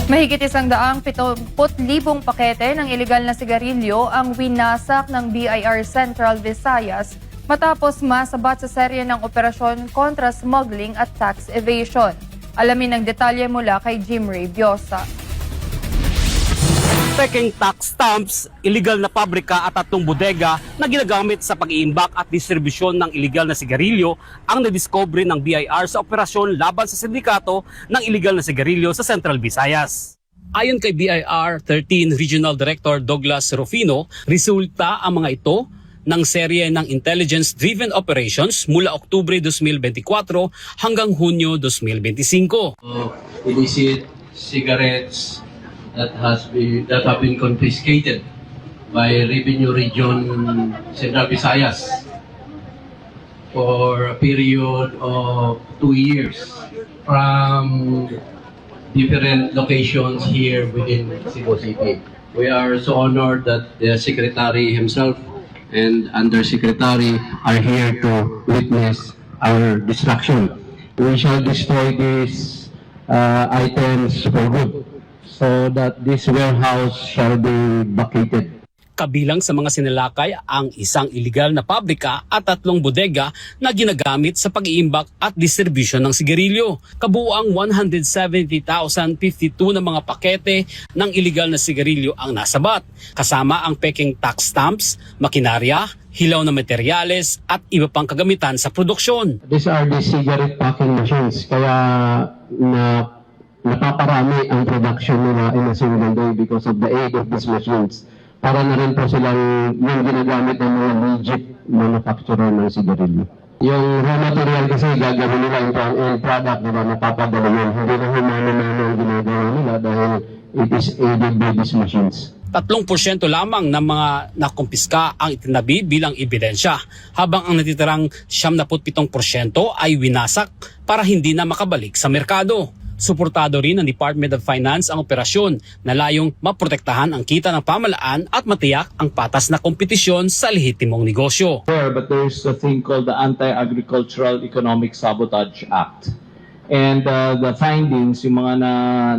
Mahigit 170,000 pakete ng ilegal na sigarilyo ang winasak ng BIR Central Visayas matapos masabat sa serye ng operasyon kontra smuggling at tax evasion. Alamin ang detalye mula kay Jim Ray Biosa. Peking tax stamps, iligal na pabrika at 3 bodega na ginagamit sa pag-iimbak at distribusyon ng iligal na sigarilyo ang nadiscovery ng BIR sa operasyon laban sa sindikato ng iligal na sigarilyo sa Central Visayas. Ayon kay BIR 13 Regional Director Douglas Rufino, resulta ang mga ito ng serye ng intelligence-driven operations mula Oktubre 2024 hanggang Hunyo 2025. Illicit cigarettes that have been confiscated by Revenue Region Central Visayas for a period of 2 years from different locations here within Cebu City. We are so honored that the Secretary himself and Undersecretary are here to witness our destruction. We shall destroy these items for good, so that this warehouse shall be vacated. Kabilang sa mga sinalakay ang isang iligal na pabrika at 3 bodega na ginagamit sa pag-iimbak at distribution ng sigarilyo. Kabuuang 170,052 na mga pakete ng iligal na sigarilyo ang nasabat, kasama ang peking tax stamps, makinarya, hilaw na materyales at iba pang kagamitan sa produksyon. These are the cigarette packing machines, kaya napaparami ang production nila in a single day because of the aid of these machines. Para na rin po silang yung ginagamit ng mga legit manufacturer ng sigarilyo. Yung raw material kasi gagawin nila into an end product, diba, napapadala yun. Hindi na humano-mano ang ginagawa nila dahil it is aided by these machines. 3% lamang ng mga nakumpiska ang itinabi bilang ebidensya, habang ang natitirang 77% ay winasak para hindi na makabalik sa merkado. Suportado rin ng Department of Finance ang operasyon na layong maprotektahan ang kita ng pamahalaan at matiyak ang patas na kompetisyon sa lehitimong negosyo. But there's a thing called the Anti-Agricultural Economic Sabotage Act. And the findings, yung mga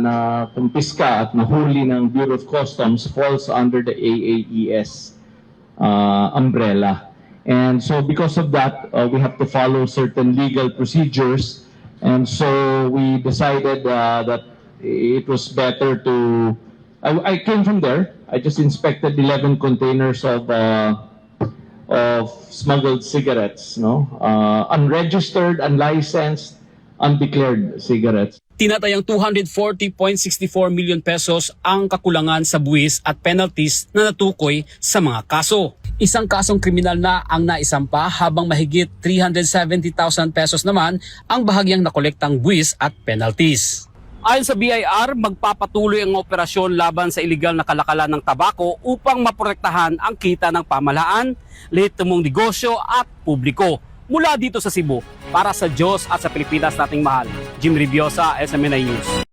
na kumpiska at nahuli ng Bureau of Customs falls under the AAES umbrella. And so because of that, we have to follow certain legal procedures. And so we decided that it was better to... I came from there. I just inspected 11 containers of smuggled cigarettes, no? Unregistered, unlicensed, undeclared cigarettes. Tinatayang 240.64 million pesos ang kakulangan sa buwis at penalties na natukoy sa mga kaso. Isang kasong kriminal na ang naisampa, habang mahigit 370,000 pesos naman ang bahagyang nakolektang buwis at penalties. Ayon sa BIR, magpapatuloy ang operasyon laban sa iligal na kalakalan ng tabako upang maprotektahan ang kita ng pamahalaan, lehitimong negosyo at publiko. Mula dito sa Cebu, para sa Diyos at sa Pilipinas nating mahal, Jim Ray Biosa, SMNI News.